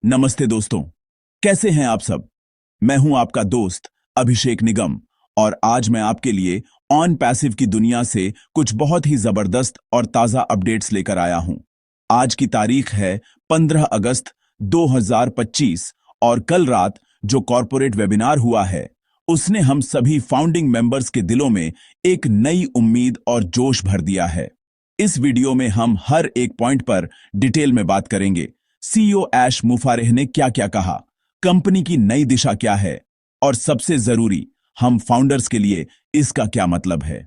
नमस्ते दोस्तों, कैसे हैं आप सब। मैं हूं आपका दोस्त अभिषेक निगम और आज मैं आपके लिए ऑन पैसिव की दुनिया से कुछ बहुत ही जबरदस्त और ताजा अपडेट्स लेकर आया हूं। आज की तारीख है 15 अगस्त 2025 और कल रात जो कॉर्पोरेट वेबिनार हुआ है उसने हम सभी फाउंडिंग मेंबर्स के दिलों में एक नई उम्मीद और जोश भर दिया है। इस वीडियो में हम हर एक पॉइंट पर डिटेल में बात करेंगे। सीईओ ऐश मुफारेह ने क्या क्या कहा, कंपनी की नई दिशा क्या है और सबसे जरूरी हम फाउंडर्स के लिए इसका क्या मतलब है।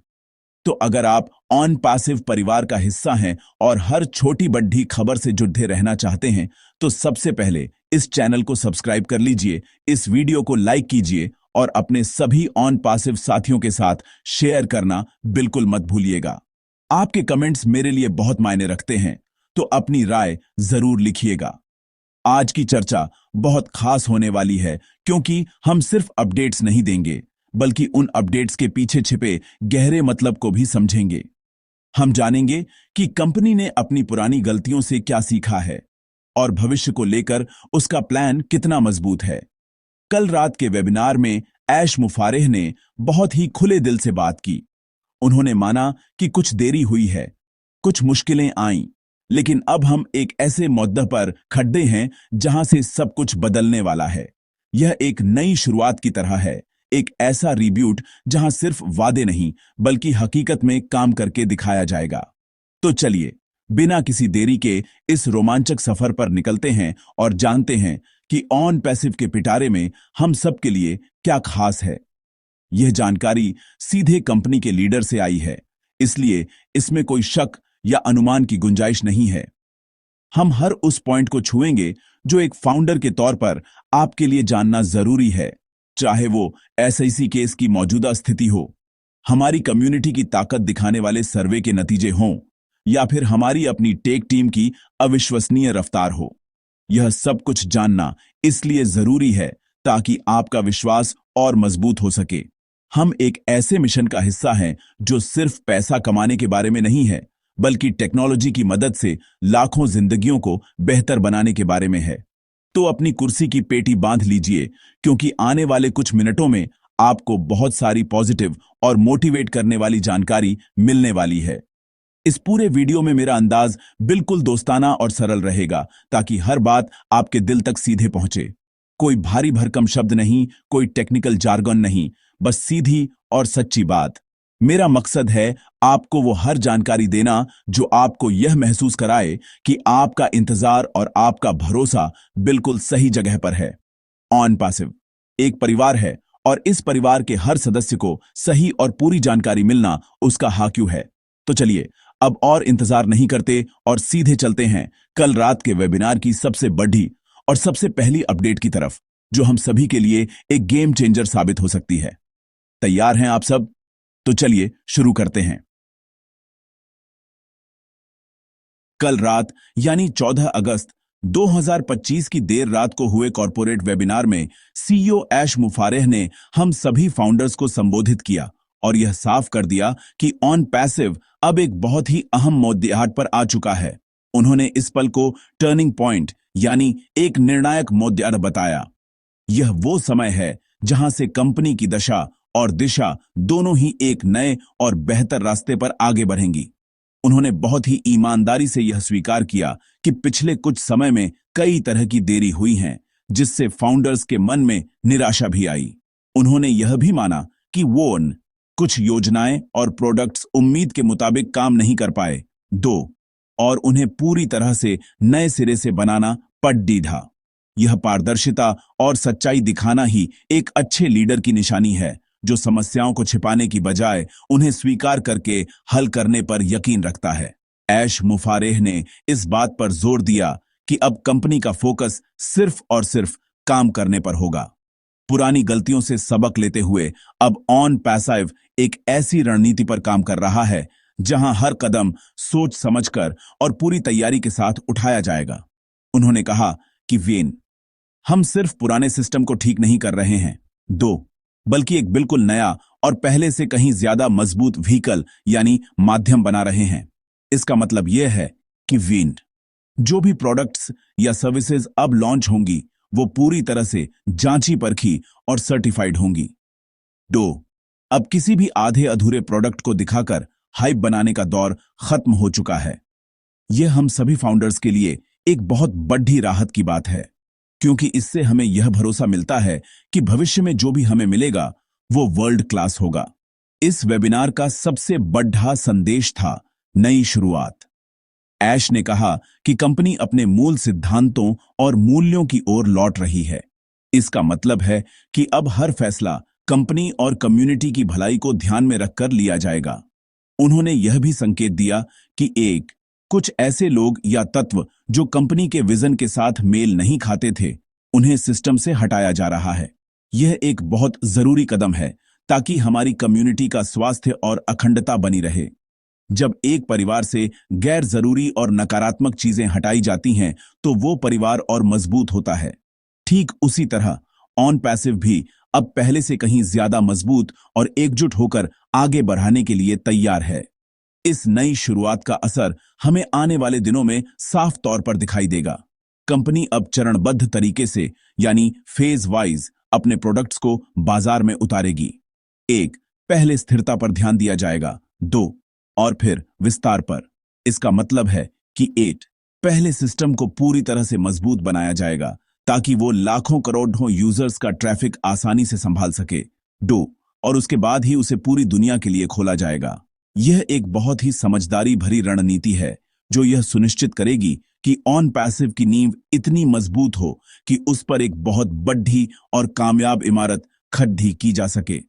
तो अगर आप ऑन पैसिव परिवार का हिस्सा हैं और हर छोटी बड़ी खबर से जुड़े रहना चाहते हैं तो सबसे पहले इस चैनल को सब्सक्राइब कर लीजिए, इस वीडियो को लाइक कीजिए और अपने सभी ऑन पैसिव साथियों के साथ शेयर करना बिल्कुल मत भूलिएगा। आपके कमेंट्स मेरे लिए बहुत मायने रखते हैं, तो अपनी राय जरूर लिखिएगा। आज की चर्चा बहुत खास होने वाली है क्योंकि हम सिर्फ अपडेट्स नहीं देंगे बल्कि उन अपडेट्स के पीछे छिपे गहरे मतलब को भी समझेंगे। हम जानेंगे कि कंपनी ने अपनी पुरानी गलतियों से क्या सीखा है और भविष्य को लेकर उसका प्लान कितना मजबूत है। कल रात के वेबिनार में ऐश मुफारेह ने बहुत ही खुले दिल से बात की। उन्होंने माना कि कुछ देरी हुई है, कुछ मुश्किलें आईं, लेकिन अब हम एक ऐसे मुद्दे पर खड़े हैं जहां से सब कुछ बदलने वाला है। यह एक नई शुरुआत की तरह है, एक ऐसा रिब्यूट जहां सिर्फ वादे नहीं बल्कि हकीकत में काम करके दिखाया जाएगा। तो चलिए बिना किसी देरी के इस रोमांचक सफर पर निकलते हैं और जानते हैं कि ऑन पैसिव के पिटारे में हम सब के लिए क्या खास है। यह जानकारी सीधे कंपनी के लीडर से आई है, इसलिए इसमें कोई शक या अनुमान की गुंजाइश नहीं है। हम हर उस पॉइंट को छुएंगे जो एक फाउंडर के तौर पर आपके लिए जानना जरूरी है, चाहे वो एसआईसी केस की मौजूदा स्थिति हो, हमारी कम्युनिटी की ताकत दिखाने वाले सर्वे के नतीजे हों या फिर हमारी अपनी टेक टीम की अविश्वसनीय रफ्तार हो। यह सब कुछ जानना इसलिए जरूरी है ताकि आपका विश्वास और मजबूत हो सके। हम एक ऐसे मिशन का हिस्सा हैं जो सिर्फ पैसा कमाने के बारे में नहीं है बल्कि टेक्नोलॉजी की मदद से लाखों जिंदगियों को बेहतर बनाने के बारे में है। तो अपनी कुर्सी की पेटी बांध लीजिए क्योंकि आने वाले कुछ मिनटों में आपको बहुत सारी पॉजिटिव और मोटिवेट करने वाली जानकारी मिलने वाली है। इस पूरे वीडियो में मेरा अंदाज बिल्कुल दोस्ताना और सरल रहेगा ताकि हर बात आपके दिल तक सीधे पहुंचे। कोई भारी भरकम शब्द नहीं, कोई टेक्निकल जार्गन नहीं, बस सीधी और सच्ची बात। मेरा मकसद है आपको वो हर जानकारी देना जो आपको यह महसूस कराए कि आपका इंतजार और आपका भरोसा बिल्कुल सही जगह पर है। ऑन पैसिव एक परिवार है और इस परिवार के हर सदस्य को सही और पूरी जानकारी मिलना उसका हक है। तो चलिए अब और इंतजार नहीं करते और सीधे चलते हैं कल रात के वेबिनार की सबसे बड़ी और सबसे पहली अपडेट की तरफ, जो हम सभी के लिए एक गेम चेंजर साबित हो सकती है। तैयार हैं आप सब? तो चलिए शुरू करते हैं। कल रात यानी 14 अगस्त 2025 की देर रात को हुए कॉर्पोरेट वेबिनार में सीईओ ऐश मुफारेह ने हम सभी फाउंडर्स को संबोधित किया और यह साफ कर दिया कि ऑन पैसिव अब एक बहुत ही अहम मोड़हाट पर आ चुका है। उन्होंने इस पल को टर्निंग पॉइंट यानी एक निर्णायक मोड़हाट बताया। यह वो समय है जहां से कंपनी की दशा और दिशा दोनों ही एक नए और बेहतर रास्ते पर आगे बढ़ेंगी। उन्होंने बहुत ही ईमानदारी से यह स्वीकार किया कि पिछले कुछ समय में कई तरह की देरी हुई हैं, जिससे फाउंडर्स के मन में निराशा भी आई। उन्होंने यह भी माना कि कुछ योजनाएं और प्रोडक्ट्स उम्मीद के मुताबिक काम नहीं कर पाए, और उन्हें पूरी तरह से नए सिरे से बनाना पड़। यह पारदर्शिता और सच्चाई दिखाना ही एक अच्छे लीडर की निशानी है, जो समस्याओं को छिपाने की बजाय उन्हें स्वीकार करके हल करने पर यकीन रखता है। ऐश मुफारेह ने इस बात पर जोर दिया कि अब कंपनी का फोकस सिर्फ और सिर्फ काम करने पर होगा। पुरानी गलतियों से सबक लेते हुए अब ऑन पैसिव एक ऐसी रणनीति पर काम कर रहा है जहां हर कदम सोच समझकर और पूरी तैयारी के साथ उठाया जाएगा। उन्होंने कहा कि हम सिर्फ पुराने सिस्टम को ठीक नहीं कर रहे हैं, बल्कि एक बिल्कुल नया और पहले से कहीं ज्यादा मजबूत व्हीकल यानी माध्यम बना रहे हैं। इसका मतलब यह है कि जो भी प्रोडक्ट्स या सर्विसेज अब लॉन्च होंगी वो पूरी तरह से जांची परखी और सर्टिफाइड होंगी। 2, अब किसी भी आधे अधूरे प्रोडक्ट को दिखाकर हाइप बनाने का दौर खत्म हो चुका है। यह हम सभी फाउंडर्स के लिए एक बहुत बड़ी राहत की बात है, क्योंकि इससे हमें यह भरोसा मिलता है कि भविष्य में जो भी हमें मिलेगा वो वर्ल्ड क्लास होगा। इस वेबिनार का सबसे बड़ा संदेश था नई शुरुआत। ऐश ने कहा कि कंपनी अपने मूल सिद्धांतों और मूल्यों की ओर लौट रही है। इसका मतलब है कि अब हर फैसला कंपनी और कम्युनिटी की भलाई को ध्यान में रखकर लिया जाएगा। उन्होंने यह भी संकेत दिया कि कुछ ऐसे लोग या तत्व जो कंपनी के विजन के साथ मेल नहीं खाते थे, उन्हें सिस्टम से हटाया जा रहा है। यह एक बहुत जरूरी कदम है ताकि हमारी कम्युनिटी का स्वास्थ्य और अखंडता बनी रहे। जब एक परिवार से गैर जरूरी और नकारात्मक चीजें हटाई जाती हैं तो वो परिवार और मजबूत होता है। ठीक उसी तरह ऑन पैसिव भी अब पहले से कहीं ज्यादा मजबूत और एकजुट होकर आगे बढ़ाने के लिए तैयार है। इस नई शुरुआत का असर हमें आने वाले दिनों में साफ तौर पर दिखाई देगा। कंपनी अब चरणबद्ध तरीके से यानी फेज वाइज अपने प्रोडक्ट्स को बाजार में उतारेगी। 1, पहले स्थिरता पर ध्यान दिया जाएगा। 2, और फिर विस्तार पर। इसका मतलब है कि 8, पहले सिस्टम को पूरी तरह से मजबूत बनाया जाएगा ताकि वो लाखों करोड़ों यूजर्स का ट्रैफिक आसानी से संभाल सके। 2, और उसके बाद ही उसे पूरी दुनिया के लिए खोला जाएगा। यह एक बहुत ही समझदारी भरी रणनीति है जो यह सुनिश्चित करेगी कि ऑन पैसिव की नींव इतनी मजबूत हो कि उस पर एक बहुत बड़ी और कामयाब इमारत खड़ी की जा सके।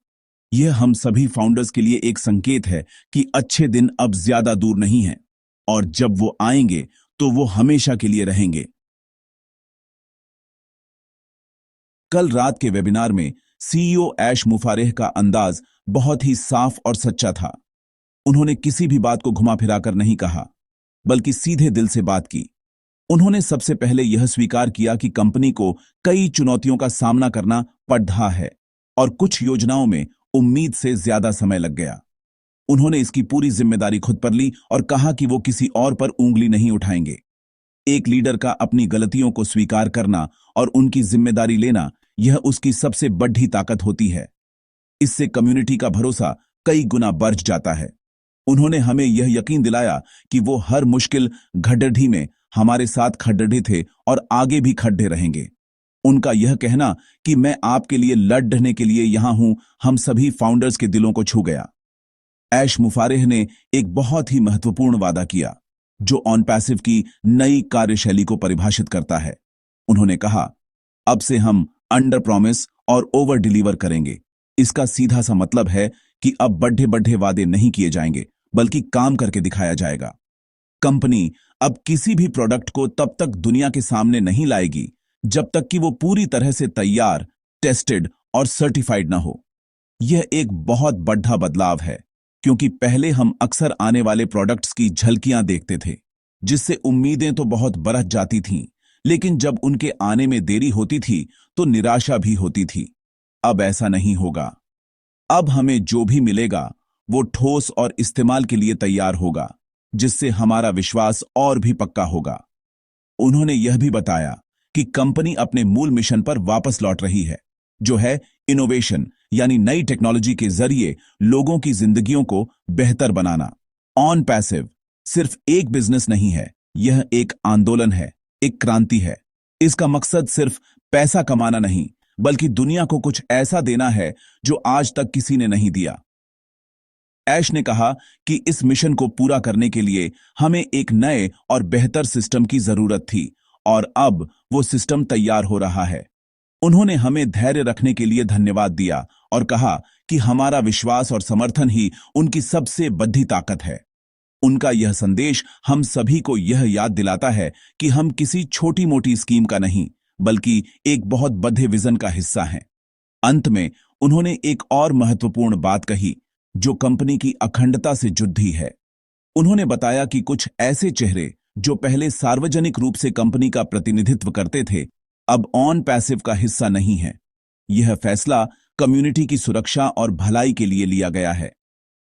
यह हम सभी फाउंडर्स के लिए एक संकेत है कि अच्छे दिन अब ज्यादा दूर नहीं हैं और जब वो आएंगे तो वो हमेशा के लिए रहेंगे। कल रात के वेबिनार में सीईओ ऐश मुफारेह का अंदाज बहुत ही साफ और सच्चा था। उन्होंने किसी भी बात को घुमा फिराकर नहीं कहा, बल्कि सीधे दिल से बात की। उन्होंने सबसे पहले यह स्वीकार किया कि कंपनी को कई चुनौतियों का सामना करना पड़ रहा है और कुछ योजनाओं में उम्मीद से ज्यादा समय लग गया। उन्होंने इसकी पूरी जिम्मेदारी खुद पर ली और कहा कि वो किसी और पर उंगली नहीं उठाएंगे। एक लीडर का अपनी गलतियों को स्वीकार करना और उनकी जिम्मेदारी लेना, यह उसकी सबसे बड़ी ताकत होती है। इससे कम्युनिटी का भरोसा कई गुना बढ़ जाता है। उन्होंने हमें यह यकीन दिलाया कि वो हर मुश्किल घड़ी में हमारे साथ खड़े थे और आगे भी खड़े रहेंगे। उनका यह कहना कि मैं आपके लिए लड़ने के लिए यहां हूं, हम सभी फाउंडर्स के दिलों को छू गया। ऐश मुफारेह ने एक बहुत ही महत्वपूर्ण वादा किया जो ऑन पैसिव की नई कार्यशैली को परिभाषित करता है। उन्होंने कहा, अब से हम अंडर प्रॉमिस और ओवर डिलीवर करेंगे। इसका सीधा सा मतलब है कि अब बड़े बड़े वादे नहीं किए जाएंगे, बल्कि काम करके दिखाया जाएगा। कंपनी अब किसी भी प्रोडक्ट को तब तक दुनिया के सामने नहीं लाएगी जब तक कि वो पूरी तरह से तैयार, टेस्टेड और सर्टिफाइड ना हो। यह एक बहुत बड़ा बदलाव है, क्योंकि पहले हम अक्सर आने वाले प्रोडक्ट्स की झलकियां देखते थे, जिससे उम्मीदें तो बहुत बरस जाती थीं, लेकिन जब उनके आने में देरी होती थी तो निराशा भी होती थी। अब ऐसा नहीं होगा। अब हमें जो भी मिलेगा वो ठोस और इस्तेमाल के लिए तैयार होगा, जिससे हमारा विश्वास और भी पक्का होगा। उन्होंने यह भी बताया कि कंपनी अपने मूल मिशन पर वापस लौट रही है, जो है इनोवेशन, यानी नई टेक्नोलॉजी के जरिए लोगों की जिंदगियों को बेहतर बनाना। ऑन पैसिव सिर्फ एक बिजनेस नहीं है, यह एक आंदोलन है, एक क्रांति है। इसका मकसद सिर्फ पैसा कमाना नहीं, बल्कि दुनिया को कुछ ऐसा देना है जो आज तक किसी ने नहीं दिया। ऐश ने कहा कि इस मिशन को पूरा करने के लिए हमें एक नए और बेहतर सिस्टम की जरूरत थी, और अब वो सिस्टम तैयार हो रहा है। उन्होंने हमें धैर्य रखने के लिए धन्यवाद दिया और कहा कि हमारा विश्वास और समर्थन ही उनकी सबसे बड़ी ताकत है। उनका यह संदेश हम सभी को यह याद दिलाता है कि हम किसी छोटी मोटी स्कीम का नहीं, बल्कि एक बहुत बड़े विजन का हिस्सा हैं। अंत में उन्होंने एक और महत्वपूर्ण बात कही जो कंपनी की अखंडता से जुड़ी है। उन्होंने बताया कि कुछ ऐसे चेहरे जो पहले सार्वजनिक रूप से कंपनी का प्रतिनिधित्व करते थे, अब ऑन पैसिव का हिस्सा नहीं है। यह फैसला कम्युनिटी की सुरक्षा और भलाई के लिए लिया गया है।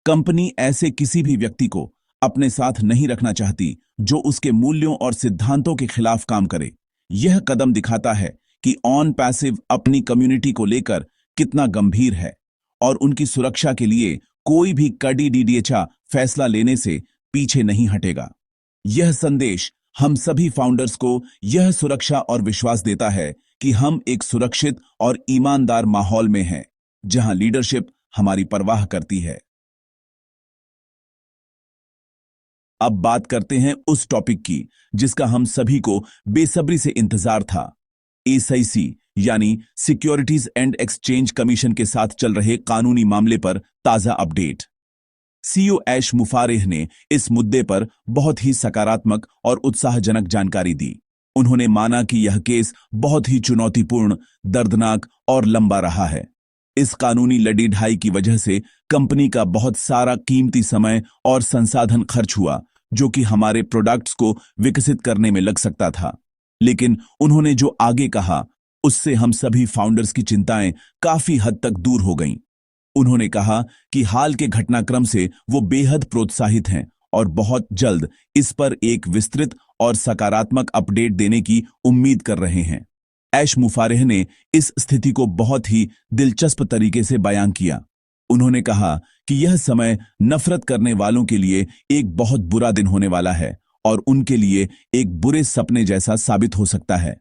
कंपनी ऐसे किसी भी व्यक्ति को अपने साथ नहीं रखना चाहती जो उसके मूल्यों और सिद्धांतों के खिलाफ काम करे। यह कदम दिखाता है कि ऑन पैसिव अपनी कम्युनिटी को लेकर कितना गंभीर है और उनकी सुरक्षा के लिए कोई भी कड़ी डीडीएचा फैसला लेने से पीछे नहीं हटेगा। यह संदेश हम सभी फाउंडर्स को यह सुरक्षा और विश्वास देता है कि हम एक सुरक्षित और ईमानदार माहौल में हैं, जहां लीडरशिप हमारी परवाह करती है। अब बात करते हैं उस टॉपिक की जिसका हम सभी को बेसब्री से इंतजार था। एसआईसी यानी सिक्योरिटीज एंड एक्सचेंज कमीशन के साथ चल रहे कानूनी मामले पर ताजा अपडेट। सीईओ ऐश मुफारेह ने इस मुद्दे पर बहुत ही सकारात्मक और उत्साहजनक जानकारी दी। उन्होंने माना कि यह केस बहुत ही चुनौतीपूर्ण, दर्दनाक और लंबा रहा है। इस कानूनी लड़ी ढाई की वजह से कंपनी का बहुत सारा कीमती समय और संसाधन खर्च हुआ, जो कि हमारे प्रोडक्ट्स को विकसित करने में लग सकता था। लेकिन उन्होंने जो आगे कहा, उससे हम सभी फाउंडर्स की चिंताएं काफी हद तक दूर हो गईं। उन्होंने कहा कि हाल के घटनाक्रम से वो बेहद प्रोत्साहित हैं और बहुत जल्द इस पर एक विस्तृत और सकारात्मक अपडेट देने की उम्मीद कर रहे हैं। ऐश मुफारेह ने इस स्थिति को बहुत ही दिलचस्प तरीके से बयां किया। उन्होंने कहा कि यह समय नफरत करने वालों के लिए एक बहुत बुरा दिन होने वाला है और उनके लिए एक बुरे सपने जैसा साबित हो सकता है।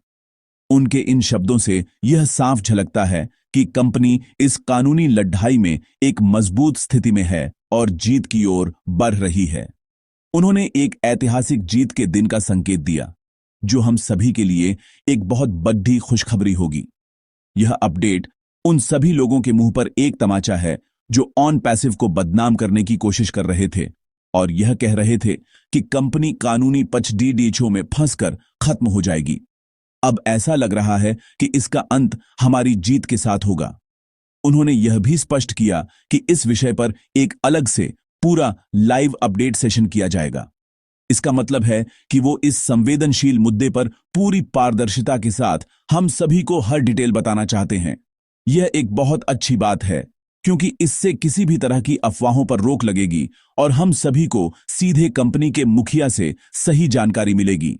उनके इन शब्दों से यह साफ झलकता है कि कंपनी इस कानूनी लड़ाई में एक मजबूत स्थिति में है और जीत की ओर बढ़ रही है। उन्होंने एक ऐतिहासिक जीत के दिन का संकेत दिया, जो हम सभी के लिए एक बहुत बड़ी खुशखबरी होगी। यह अपडेट उन सभी लोगों के मुंह पर एक तमाचा है जो ऑन पैसिव को बदनाम करने की कोशिश कर रहे थे और यह कह रहे थे कि कंपनी कानूनी पचडीडीएचओ में फंसकर खत्म हो जाएगी। अब ऐसा लग रहा है कि इसका अंत हमारी जीत के साथ होगा। उन्होंने यह भी स्पष्ट किया कि इस विषय पर एक अलग से पूरा लाइव अपडेट सेशन किया जाएगा। इसका मतलब है कि वो इस संवेदनशील मुद्दे पर पूरी पारदर्शिता के साथ हम सभी को हर डिटेल बताना चाहते हैं। यह एक बहुत अच्छी बात है, क्योंकि इससे किसी भी तरह की अफवाहों पर रोक लगेगी और हम सभी को सीधे कंपनी के मुखिया से सही जानकारी मिलेगी।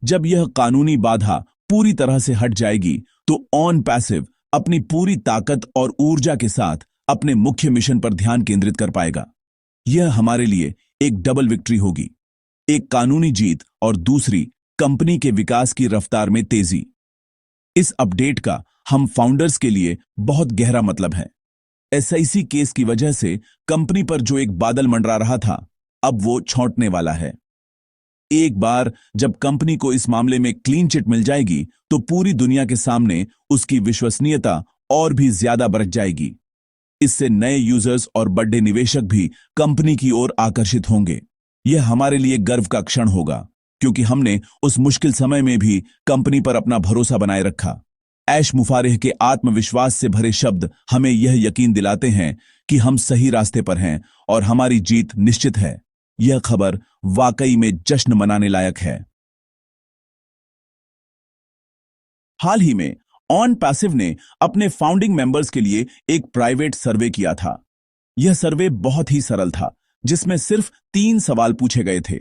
जब यह कानूनी बाधा पूरी तरह से हट जाएगी, तो ऑन पैसिव अपनी पूरी ताकत और ऊर्जा के साथ अपने मुख्य मिशन पर ध्यान केंद्रित कर पाएगा। यह हमारे लिए एक डबल विक्ट्री होगी, एक कानूनी जीत और दूसरी कंपनी के विकास की रफ्तार में तेजी। इस अपडेट का हम फाउंडर्स के लिए बहुत गहरा मतलब है। एसआईसी केस की वजह से कंपनी पर जो एक बादल मंडरा रहा था, अब वो छौंटने वाला है। एक बार जब कंपनी को इस मामले में क्लीन चिट मिल जाएगी, तो पूरी दुनिया के सामने उसकी विश्वसनीयता और भी ज्यादा बढ़ जाएगी। इससे नए यूजर्स और बड़े निवेशक भी कंपनी की ओर आकर्षित होंगे। यह हमारे लिए गर्व का क्षण होगा, क्योंकि हमने उस मुश्किल समय में भी कंपनी पर अपना भरोसा बनाए रखा। ऐश मुफारेह के आत्मविश्वास से भरे शब्द हमें यह यकीन दिलाते हैं कि हम सही रास्ते पर हैं और हमारी जीत निश्चित है। यह खबर वाकई में जश्न मनाने लायक है। हाल ही में ऑन पैसिव ने अपने फाउंडिंग मेंबर्स के लिए एक प्राइवेट सर्वे किया था। यह सर्वे बहुत ही सरल था, जिसमें सिर्फ 3 सवाल पूछे गए थे।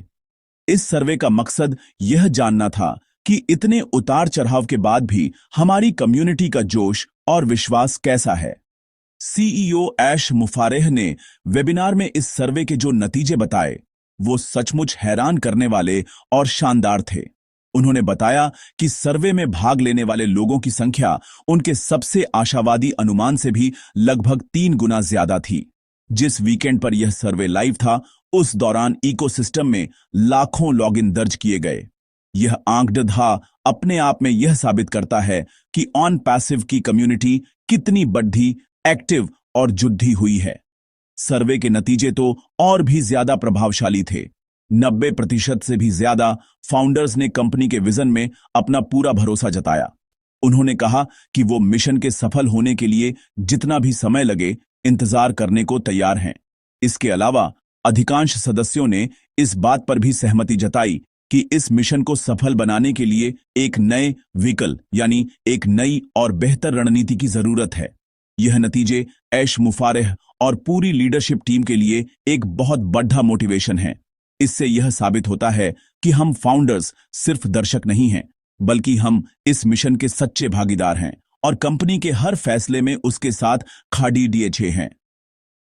इस सर्वे का मकसद यह जानना था कि इतने उतार चढ़ाव के बाद भी हमारी कम्युनिटी का जोश और विश्वास कैसा है। सीईओ ऐश मुफारेह ने वेबिनार में इस सर्वे के जो नतीजे बताए, वो सचमुच हैरान करने वाले और शानदार थे। उन्होंने बताया कि सर्वे में भाग लेने वाले लोगों की संख्या उनके सबसे आशावादी अनुमान से भी लगभग 3 गुना ज्यादा थी। जिस वीकेंड पर यह सर्वे लाइव था, उस दौरान इकोसिस्टम में लाखों लॉगिन दर्ज किए गए। यह आंकड़ा अपने आप में यह साबित करता है कि ऑन पैसिव की कम्युनिटी कितनी बढ़ी, एक्टिव और जुड़ी हुई है। सर्वे के नतीजे तो और भी ज्यादा प्रभावशाली थे। 90% से भी ज्यादा फाउंडर्स ने कंपनी के विजन में अपना पूरा भरोसा जताया। उन्होंने कहा कि वो मिशन के सफल होने के लिए जितना भी समय लगे, इंतजार करने को तैयार हैं। इसके अलावा अधिकांश सदस्यों ने इस बात पर भी सहमति जताई कि इस मिशन को सफल बनाने के लिए एक नए व्हीकल यानी एक नई और बेहतर रणनीति की जरूरत है। यह नतीजे ऐश मुफारेह और पूरी लीडरशिप टीम के लिए एक बहुत बड़ा मोटिवेशन है। इससे यह साबित होता है कि हम फाउंडर्स सिर्फ दर्शक नहीं हैं, बल्कि हम इस मिशन के सच्चे भागीदार हैं और कंपनी के हर फैसले में उसके साथ खड़े हैं।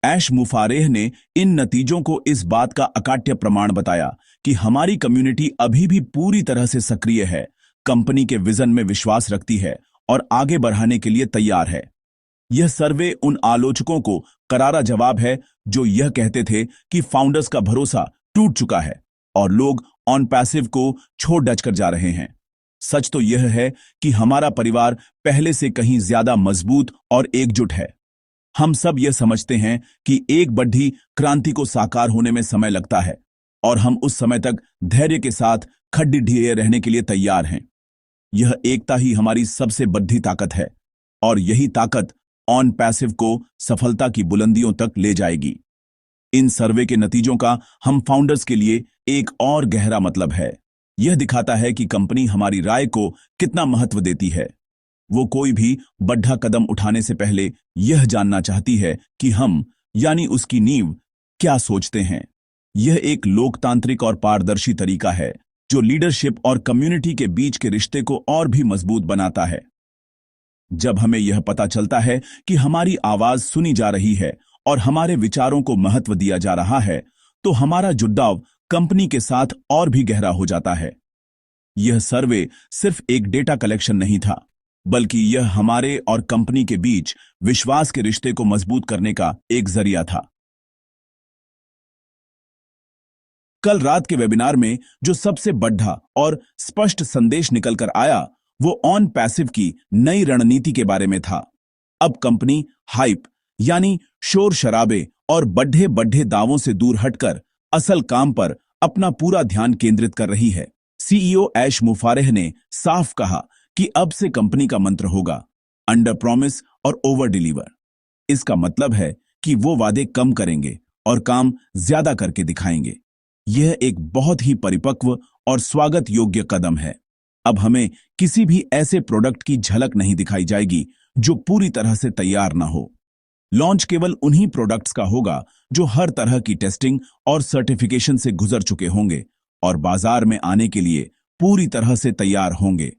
ऐश मुफारेह ने इन नतीजों को इस बात का अकाट्य प्रमाण बताया कि हमारी कम्युनिटी अभी भी पूरी तरह से सक्रिय है, कंपनी के विजन में विश्वास रखती है और आगे बढ़ाने के लिए तैयार है। यह सर्वे उन आलोचकों को करारा जवाब है जो यह कहते थे कि फाउंडर्स का भरोसा टूट चुका है और लोग ऑन पैसिव को छोड़ डच कर जा रहे हैं। सच तो यह है कि हमारा परिवार पहले से कहीं ज्यादा मजबूत और एकजुट है। हम सब यह समझते हैं कि एक बड़ी क्रांति को साकार होने में समय लगता है और हम उस समय तक धैर्य के साथ खड़े रहने के लिए तैयार हैं। यह एकता ही हमारी सबसे बड़ी ताकत है और यही ताकत ऑन पैसिव को सफलता की बुलंदियों तक ले जाएगी। इन सर्वे के नतीजों का हम फाउंडर्स के लिए एक और गहरा मतलब है। यह दिखाता है कि कंपनी हमारी राय को कितना महत्व देती है। वो कोई भी बड़ा कदम उठाने से पहले यह जानना चाहती है कि हम यानी उसकी नींव क्या सोचते हैं। यह एक लोकतांत्रिक और पारदर्शी तरीका है जो लीडरशिप और कम्युनिटी के बीच के रिश्ते को और भी मजबूत बनाता है। जब हमें यह पता चलता है कि हमारी आवाज सुनी जा रही है और हमारे विचारों को महत्व दिया जा रहा है, तो हमारा जुड़ाव कंपनी के साथ और भी गहरा हो जाता है। यह सर्वे सिर्फ एक डेटा कलेक्शन नहीं था, बल्कि यह हमारे और कंपनी के बीच विश्वास के रिश्ते को मजबूत करने का एक जरिया था। कल रात के वेबिनार में जो सबसे बड़ा और स्पष्ट संदेश निकलकर आया, वो ऑन पैसिव की नई रणनीति के बारे में था। अब कंपनी हाइप यानी शोर शराबे और बढ़े बढ़े दावों से दूर हटकर असल काम पर अपना पूरा ध्यान केंद्रित कर रही है। सीईओ ऐश मुफारेह ने साफ कहा कि अब से कंपनी का मंत्र होगा अंडर प्रॉमिस और ओवर डिलीवर। इसका मतलब है कि वो वादे कम करेंगे और काम ज्यादा करके दिखाएंगे। यह एक बहुत ही परिपक्व और स्वागत योग्य कदम है। अब हमें किसी भी ऐसे प्रोडक्ट की झलक नहीं दिखाई जाएगी जो पूरी तरह से तैयार ना हो। लॉन्च केवल उन्हीं प्रोडक्ट्स का होगा जो हर तरह की टेस्टिंग और सर्टिफिकेशन से गुजर चुके होंगे और बाजार में आने के लिए पूरी तरह से तैयार होंगे।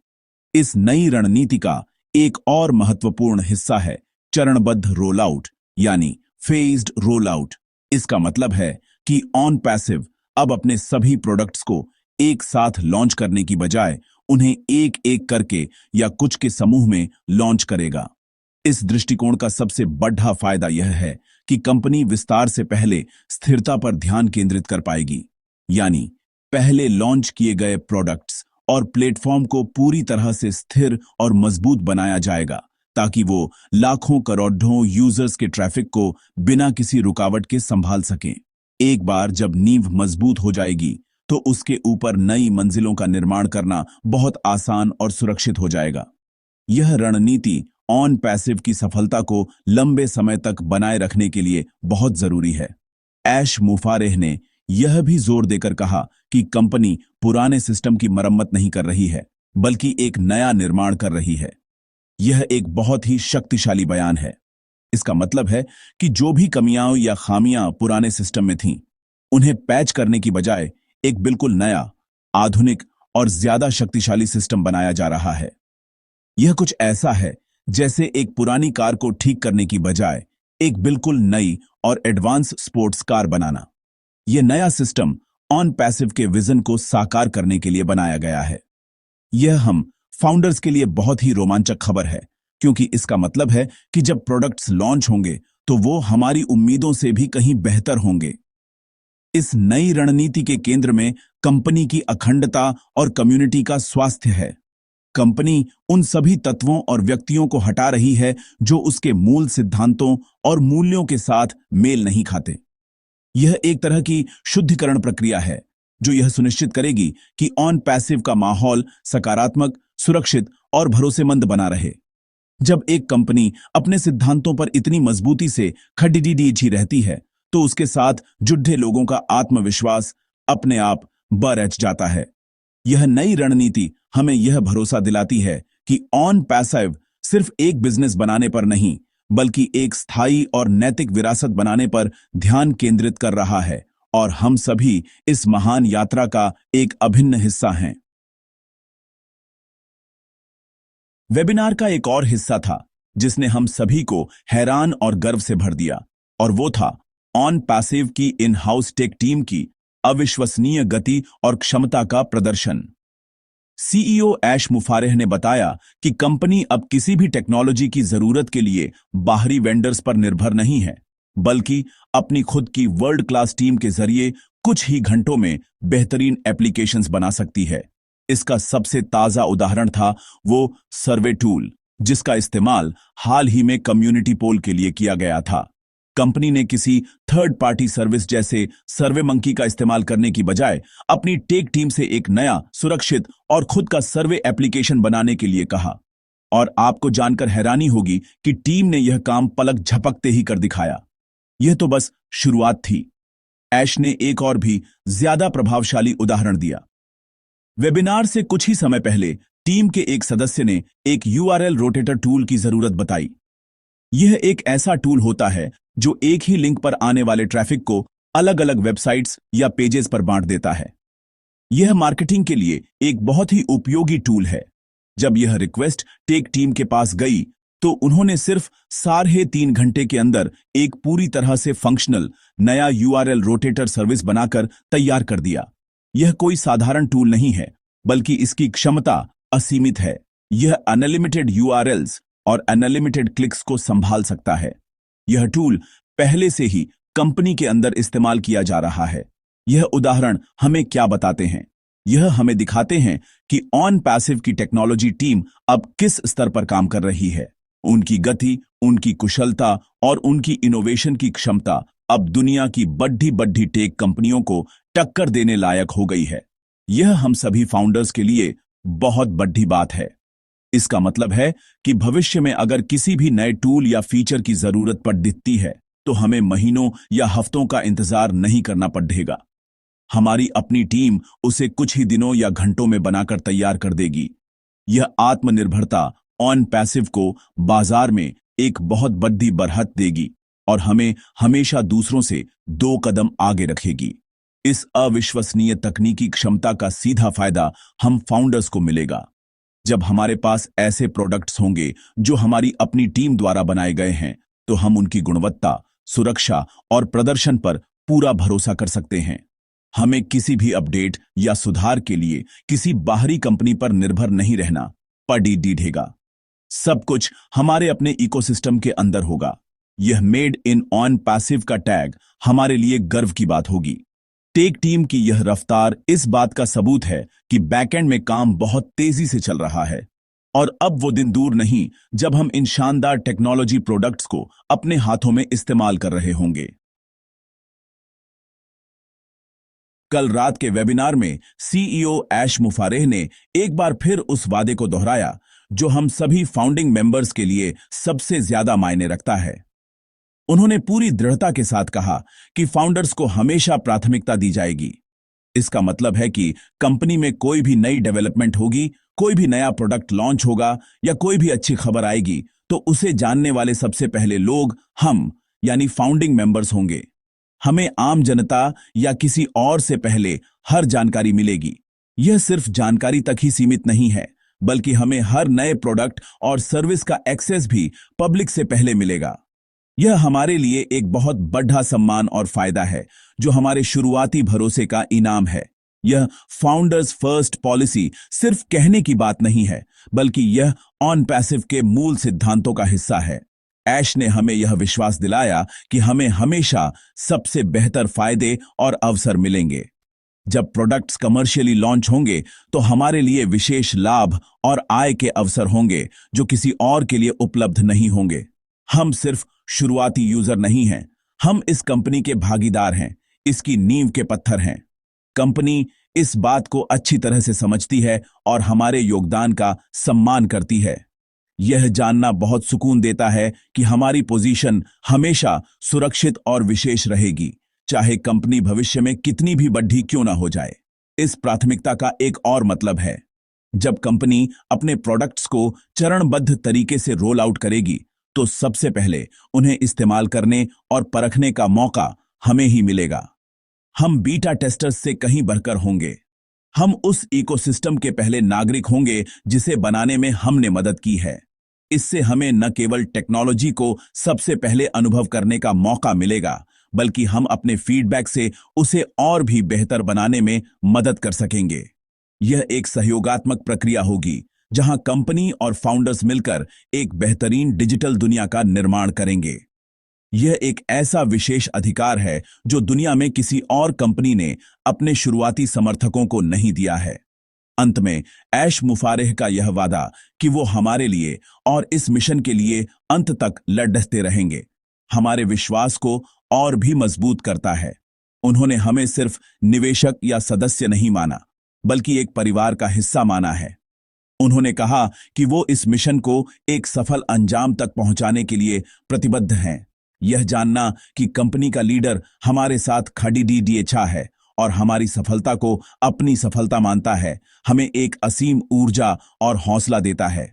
इस नई रणनीति का एक और महत्वपूर्ण हिस्सा है चरणबद्ध रोल आउट यानी फेज्ड रोल आउट। इसका मतलब है कि ऑन पैसिव अब अपने सभी प्रोडक्ट्स को एक साथ लॉन्च करने की बजाय उन्हें एक एक करके या कुछ के समूह में लॉन्च करेगा। इस दृष्टिकोण का सबसे बड़ा फायदा यह है कि कंपनी विस्तार से पहले स्थिरता पर ध्यान केंद्रित कर पाएगी, यानी पहले लॉन्च किए गए प्रोडक्ट्स और प्लेटफॉर्म को पूरी तरह से स्थिर और मजबूत बनाया जाएगा ताकि वो लाखों करोड़ों यूजर्स के ट्रैफिक को बिना किसी रुकावट के संभाल सकें। एक बार जब नींव मजबूत हो जाएगी तो उसके ऊपर नई मंजिलों का निर्माण करना बहुत आसान और सुरक्षित हो जाएगा। यह रणनीति ऑन पैसिव की सफलता को लंबे समय तक बनाए रखने के लिए बहुत जरूरी है। ऐश मुफारेह ने यह भी जोर देकर कहा कि कंपनी पुराने सिस्टम की मरम्मत नहीं कर रही है, बल्कि एक नया निर्माण कर रही है। यह एक बहुत ही शक्तिशाली बयान है। इसका मतलब है कि जो भी कमियां या खामियां पुराने सिस्टम में थीं, उन्हें पैच करने की बजाय एक बिल्कुल नया, आधुनिक और ज्यादा शक्तिशाली सिस्टम बनाया जा रहा है। यह कुछ ऐसा है जैसे एक पुरानी कार को ठीक करने की बजाय एक बिल्कुल नई और एडवांस स्पोर्ट्स कार बनाना। यह नया सिस्टम ऑन पैसिव के विजन को साकार करने के लिए बनाया गया है। यह हम फाउंडर्स के लिए बहुत ही रोमांचक खबर है, क्योंकि इसका मतलब है कि जब प्रोडक्ट्स लॉन्च होंगे तो वो हमारी उम्मीदों से भी कहीं बेहतर होंगे। इस नई रणनीति के केंद्र में कंपनी की अखंडता और कम्युनिटी का स्वास्थ्य है। कंपनी उन सभी तत्वों और व्यक्तियों को हटा रही है जो उसके मूल सिद्धांतों और मूल्यों के साथ मेल नहीं खाते। यह एक तरह की शुद्धिकरण प्रक्रिया है जो यह सुनिश्चित करेगी कि ऑन पैसिव का माहौल सकारात्मक, सुरक्षित और भरोसेमंद बना रहे। जब एक कंपनी अपने सिद्धांतों पर इतनी मजबूती से खड़ी रहती है तो उसके साथ जुड़े लोगों का आत्मविश्वास अपने आप बढ़ जाता है। यह नई रणनीति हमें यह भरोसा दिलाती है कि ऑन पैसिव सिर्फ एक बिजनेस बनाने पर नहीं, बल्कि एक स्थायी और नैतिक विरासत बनाने पर ध्यान केंद्रित कर रहा है और हम सभी इस महान यात्रा का एक अभिन्न हिस्सा हैं। वेबिनार का एक और हिस्सा था जिसने हम सभी को हैरान और गर्व से भर दिया, और वो था ऑन पैसिव की इन हाउस टेक टीम की अविश्वसनीय गति और क्षमता का प्रदर्शन। सीईओ ऐश मुफारेह ने बताया कि कंपनी अब किसी भी टेक्नोलॉजी की जरूरत के लिए बाहरी वेंडर्स पर निर्भर नहीं है, बल्कि अपनी खुद की वर्ल्ड क्लास टीम के जरिए कुछ ही घंटों में बेहतरीन एप्लीकेशंस बना सकती है। इसका सबसे ताजा उदाहरण था वो सर्वे टूल, जिसका इस्तेमाल हाल ही में कम्युनिटी पोल के लिए किया गया था। कंपनी ने किसी थर्ड पार्टी सर्विस जैसे सर्वे मंकी का इस्तेमाल करने की बजाय अपनी टेक टीम से एक नया, सुरक्षित और खुद का सर्वे एप्लीकेशन बनाने के लिए कहा। और आपको जानकर हैरानी होगी कि टीम ने यह काम पलक झपकते ही कर दिखाया। यह तो बस शुरुआत थी। ऐश ने एक और भी ज्यादा प्रभावशाली उदाहरण दिया। वेबिनार से कुछ ही समय पहले टीम के एक सदस्य ने एक यूआरएल रोटेटर टूल की जरूरत बताई। यह एक ऐसा टूल होता है जो एक ही लिंक पर आने वाले ट्रैफिक को अलग अलग वेबसाइट्स या पेजेस पर बांट देता है। यह मार्केटिंग के लिए एक बहुत ही उपयोगी टूल है। जब यह रिक्वेस्ट टेक टीम के पास गई तो उन्होंने सिर्फ 3.5 घंटे के अंदर एक पूरी तरह से फंक्शनल नया यूआरएल रोटेटर सर्विस बनाकर तैयार कर दिया। यह कोई साधारण टूल नहीं है, बल्कि इसकी क्षमता असीमित है। यह अनलिमिटेड यूआरएल्स और अनलिमिटेड क्लिक्स को संभाल सकता है। यह टूल पहले से ही कंपनी के अंदर इस्तेमाल किया जा रहा है। यह उदाहरण हमें क्या बताते हैं? यह हमें दिखाते हैं कि ऑन पैसिव की टेक्नोलॉजी टीम अब किस स्तर पर काम कर रही है। उनकी गति, उनकी कुशलता और उनकी इनोवेशन की क्षमता अब दुनिया की बड़ी बड़ी टेक कंपनियों को टक्कर देने लायक हो गई है। यह हम सभी फाउंडर्स के लिए बहुत बड़ी बात है। इसका मतलब है कि भविष्य में अगर किसी भी नए टूल या फीचर की जरूरत पड़ दिखती है तो हमें महीनों या हफ्तों का इंतजार नहीं करना पड़ेगा। हमारी अपनी टीम उसे कुछ ही दिनों या घंटों में बनाकर तैयार कर देगी। यह आत्मनिर्भरता ऑन पैसिव को बाजार में एक बहुत बड़ी बढ़त देगी और हमें हमेशा दूसरों से 2 कदम आगे रखेगी। इस अविश्वसनीय तकनीकी क्षमता का सीधा फायदा हम फाउंडर्स को मिलेगा। जब हमारे पास ऐसे प्रोडक्ट्स होंगे जो हमारी अपनी टीम द्वारा बनाए गए हैं, तो हम उनकी गुणवत्ता, सुरक्षा और प्रदर्शन पर पूरा भरोसा कर सकते हैं। हमें किसी भी अपडेट या सुधार के लिए किसी बाहरी कंपनी पर निर्भर नहीं रहना पड़ेगा। सब कुछ हमारे इकोसिस्टम इकोसिस्टम के अंदर होगा। यह मेड इन ऑन पैसिव का टैग हमारे लिए गर्व की बात होगी। टेक टीम की यह रफ्तार इस बात का सबूत है कि बैकएंड में काम बहुत तेजी से चल रहा है और अब वो दिन दूर नहीं जब हम इन शानदार टेक्नोलॉजी प्रोडक्ट्स को अपने हाथों में इस्तेमाल कर रहे होंगे। कल रात के वेबिनार में सीईओ ऐश मुफारेह ने एक बार फिर उस वादे को दोहराया जो हम सभी फाउंडिंग मेंबर्स के लिए सबसे ज्यादा मायने रखता है। उन्होंने पूरी दृढ़ता के साथ कहा कि फाउंडर्स को हमेशा प्राथमिकता दी जाएगी। इसका मतलब है कि कंपनी में कोई भी नई डेवलपमेंट होगी, कोई भी नया प्रोडक्ट लॉन्च होगा या कोई भी अच्छी खबर आएगी तो उसे जानने वाले सबसे पहले लोग हम यानी फाउंडिंग मेंबर्स होंगे। हमें आम जनता या किसी और से पहले हर जानकारी मिलेगी। यह सिर्फ जानकारी तक ही सीमित नहीं है, बल्कि हमें हर नए प्रोडक्ट और सर्विस का एक्सेस भी पब्लिक से पहले मिलेगा। यह हमारे लिए एक बहुत बड़ा सम्मान और फायदा है जो हमारे शुरुआती भरोसे का इनाम है। यह फाउंडर्स फर्स्ट पॉलिसी सिर्फ कहने की बात नहीं है, बल्कि यह ऑन पैसिव के मूल सिद्धांतों का हिस्सा है। ऐश ने हमें यह विश्वास दिलाया कि हमें हमेशा सबसे बेहतर फायदे और अवसर मिलेंगे। जब प्रोडक्ट्स कमर्शियली लॉन्च होंगे तो हमारे लिए विशेष लाभ और आय के अवसर होंगे जो किसी और के लिए उपलब्ध नहीं होंगे। हम सिर्फ शुरुआती यूजर नहीं हैं, हम इस कंपनी के भागीदार हैं, इसकी नींव के पत्थर हैं। कंपनी इस बात को अच्छी तरह से समझती है और हमारे योगदान का सम्मान करती है। यह जानना बहुत सुकून देता है कि हमारी पोजीशन हमेशा सुरक्षित और विशेष रहेगी, चाहे कंपनी भविष्य में कितनी भी बड़ी क्यों ना हो जाए। इस प्राथमिकता का एक और मतलब है, जब कंपनी अपने प्रोडक्ट्स को चरणबद्ध तरीके से रोल आउट करेगी तो सबसे पहले उन्हें इस्तेमाल करने और परखने का मौका हमें ही मिलेगा। हम बीटा टेस्टर्स से कहीं बढ़कर होंगे। हम उस इकोसिस्टम के पहले नागरिक होंगे जिसे बनाने में हमने मदद की है। इससे हमें न केवल टेक्नोलॉजी को सबसे पहले अनुभव करने का मौका मिलेगा, बल्कि हम अपने फीडबैक से उसे और भी बेहतर बनाने में मदद कर सकेंगे। यह एक सहयोगात्मक प्रक्रिया होगी, जहां कंपनी और फाउंडर्स मिलकर एक बेहतरीन डिजिटल दुनिया का निर्माण करेंगे। यह एक ऐसा विशेष अधिकार है जो दुनिया में किसी और कंपनी ने अपने शुरुआती समर्थकों को नहीं दिया है। अंत में ऐश मुफारेह का यह वादा कि वो हमारे लिए और इस मिशन के लिए अंत तक लड़ते रहेंगे, हमारे विश्वास को और भी मजबूत करता है। उन्होंने हमें सिर्फ निवेशक या सदस्य नहीं माना, बल्कि एक परिवार का हिस्सा माना है। उन्होंने कहा कि वो इस मिशन को एक सफल अंजाम तक पहुंचाने के लिए प्रतिबद्ध हैं। यह जानना कि कंपनी का लीडर हमारे साथ खड़ी डीडीएचा है और हमारी सफलता को अपनी सफलता मानता है, हमें एक असीम ऊर्जा और हौसला देता है।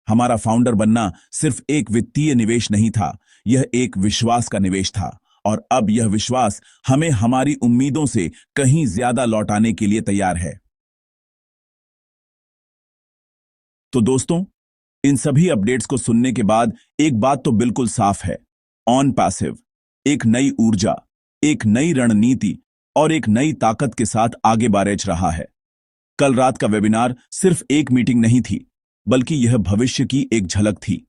हमारा फाउंडर बनना सिर्फ एक वित्तीय निवेश नहीं था, यह एक विश्वास का निवेश था, और अब यह विश्वास हमें हमारी उम्मीदों से कहीं ज्यादा लौटाने के लिए तैयार है। तो दोस्तों, इन सभी अपडेट्स को सुनने के बाद एक बात तो बिल्कुल साफ है, ऑन पैसिव एक नई ऊर्जा, एक नई रणनीति और एक नई ताकत के साथ आगे बढ़ रहा है। कल रात का वेबिनार सिर्फ एक मीटिंग नहीं थी, बल्कि यह भविष्य की एक झलक थी।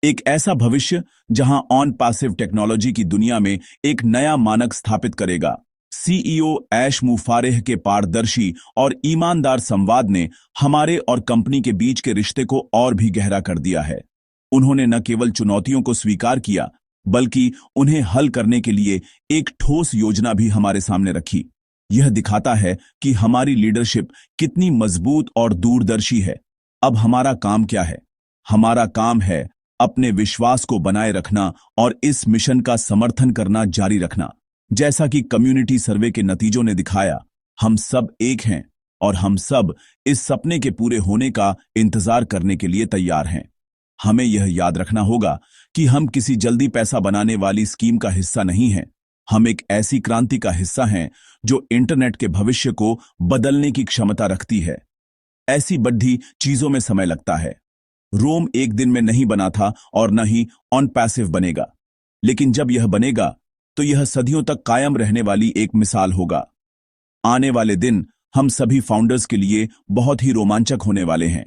एक ऐसा भविष्य जहां ऑन पैसिव टेक्नोलॉजी की दुनिया में एक नया मानक स्थापित करेगा। सीईओ ऐश मुफारेह के पारदर्शी और ईमानदार संवाद ने हमारे और कंपनी के बीच के रिश्ते को और भी गहरा कर दिया है। उन्होंने न केवल चुनौतियों को स्वीकार किया, बल्कि उन्हें हल करने के लिए एक ठोस योजना भी हमारे सामने रखी। यह दिखाता है कि हमारी लीडरशिप कितनी मजबूत और दूरदर्शी है। अब हमारा काम क्या है? हमारा काम है अपने विश्वास को बनाए रखना और इस मिशन का समर्थन करना जारी रखना। जैसा कि कम्युनिटी सर्वे के नतीजों ने दिखाया, हम सब एक हैं और हम सब इस सपने के पूरे होने का इंतजार करने के लिए तैयार हैं। हमें यह याद रखना होगा कि हम किसी जल्दी पैसा बनाने वाली स्कीम का हिस्सा नहीं हैं। हम एक ऐसी क्रांति का हिस्सा हैं जो इंटरनेट के भविष्य को बदलने की क्षमता रखती है। ऐसी बड़ी चीजों में समय लगता है। रोम एक दिन में नहीं बना था और न ही ऑन पैसिव बनेगा, लेकिन जब यह बनेगा तो यह सदियों तक कायम रहने वाली एक मिसाल होगा। आने वाले दिन हम सभी फाउंडर्स के लिए बहुत ही रोमांचक होने वाले हैं।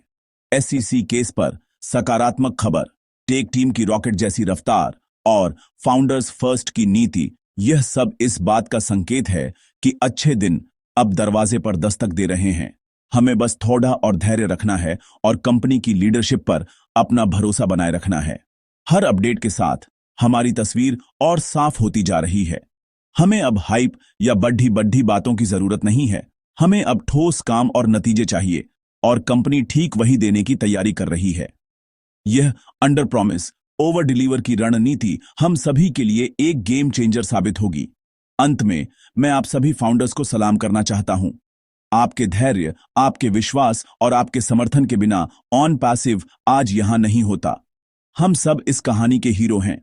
एसईसी केस पर सकारात्मक खबर, टेक टीम की रॉकेट जैसी रफ्तार और फाउंडर्स फर्स्ट की नीति, यह सब इस बात का संकेत है कि अच्छे दिन अब दरवाजे पर दस्तक दे रहे हैं। हमें बस थोड़ा और धैर्य रखना है और कंपनी की लीडरशिप पर अपना भरोसा बनाए रखना है। हर अपडेट के साथ हमारी तस्वीर और साफ होती जा रही है। हमें अब हाइप या बड्ढी बड्ढी बातों की जरूरत नहीं है। हमें अब ठोस काम और नतीजे चाहिए, और कंपनी ठीक वही देने की तैयारी कर रही है। यह अंडर प्रॉमिस ओवर डिलीवर की रणनीति हम सभी के लिए एक गेम चेंजर साबित होगी। अंत में मैं आप सभी फाउंडर्स को सलाम करना चाहता हूं। आपके धैर्य, आपके विश्वास और आपके समर्थन के बिना ऑन पैसिव आज यहां नहीं होता। हम सब इस कहानी के हीरो हैं।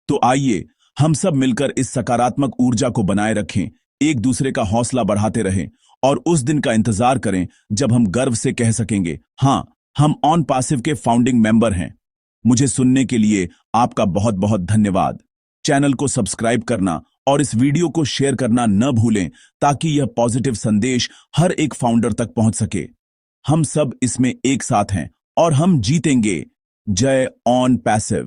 तो आइए हम सब मिलकर इस सकारात्मक ऊर्जा को बनाए रखें, एक दूसरे का हौसला बढ़ाते रहें और उस दिन का इंतजार करें जब हम गर्व से कह सकेंगे, हां, हम ऑन पैसिव के फाउंडिंग मेंबर हैं। मुझे सुनने के लिए आपका बहुत बहुत धन्यवाद। चैनल को सब्सक्राइब करना और इस वीडियो को शेयर करना न भूलें, ताकि यह पॉजिटिव संदेश हर एक फाउंडर तक पहुंच सके। हम सब इसमें एक साथ हैं और हम जीतेंगे। जय ऑन पैसिव।